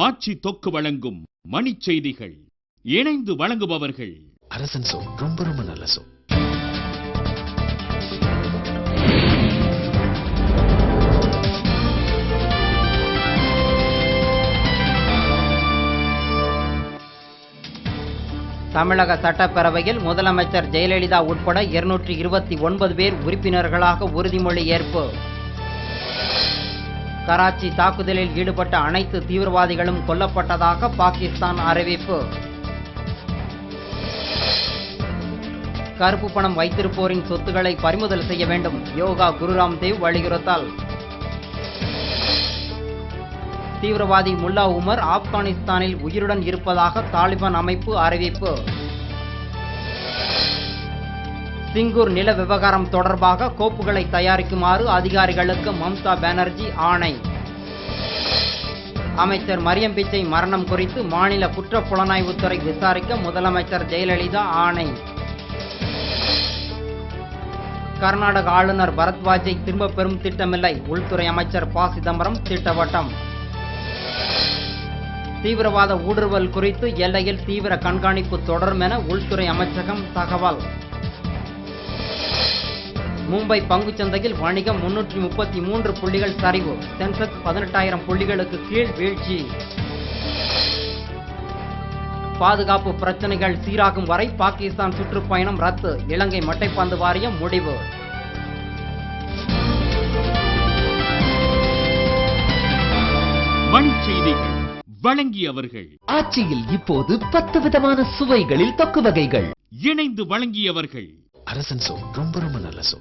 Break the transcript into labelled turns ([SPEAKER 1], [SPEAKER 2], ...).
[SPEAKER 1] ஆட்சி தொக்கு வழங்கும் மணிச் செய்திகள். இணைந்து வழங்குபவர்கள்
[SPEAKER 2] அரசன் சோ. ரொம்ப ரொம்ப நல்ல சோ.
[SPEAKER 3] தமிழக சட்டப்பேரவையில் முதலமைச்சர் ஜெயலலிதா உட்பட 229 பேர் உறுப்பினர்களாக உறுதிமொழி ஏற்பு. கராச்சி தாக்குதலில் ஈடுபட்ட அனைத்து தீவிரவாதிகளும் கொல்லப்பட்டதாக பாகிஸ்தான் அறிவிப்பு. கருப்பு பணம் வைத்திருப்போரின் சொத்துக்களை பறிமுதல் செய்ய வேண்டும், யோகா குரு ராம்தேவ் வலியுறுத்தல். தீவிரவாதி முல்லா உமர் ஆப்கானிஸ்தானில் உயிருடன் இருப்பதாக தாலிபான் அமைப்பு அறிவிப்பு. சிங்கூர் நில விவகாரம் தொடர்பாக கோப்புகளை தயாரிக்குமாறு அதிகாரிகளுக்கு மம்தா பானர்ஜி ஆணை. அமைச்சர் மரியம் பிச்சை மரணம் குறித்து மாநில குற்ற புலனாய்வுத்துறை விசாரிக்க முதலமைச்சர் ஜெயலலிதா ஆணை. கர்நாடக ஆளுநர் பரத்வாஜை திரும்ப பெறும் திட்டமில்லை, உள்துறை அமைச்சர் ப. சிதம்பரம் திட்டவட்டம். தீவிரவாத ஊடுருவல் குறித்து எல்லையில் தீவிர கண்காணிப்பு தொடரும் என உள்துறை அமைச்சகம் தகவல். மும்பை பங்குச்சந்தையில் வணிகம் 333 புள்ளிகள் சரிவு, சென்செக்ஸ் 18,000 புள்ளிகளுக்கு கீழ் வீழ்ச்சி. பாதுகாப்பு பிரச்சனைகள் சீராகும் வரை பாகிஸ்தான் சுற்றுப்பயணம் ரத்து, இலங்கை மட்டைப்பந்து வாரியம் முடிவு.
[SPEAKER 1] மணிச் செய்திகள் வழங்கியவர்கள்
[SPEAKER 4] ஆட்சியில் இப்போது 10 விதமான சுவைகளில் தொக்கு வகைகள்.
[SPEAKER 1] இணைந்து வழங்கியவர்கள்
[SPEAKER 2] அரசன் சோ. ரொம்ப ரொம்ப நல்ல சோ.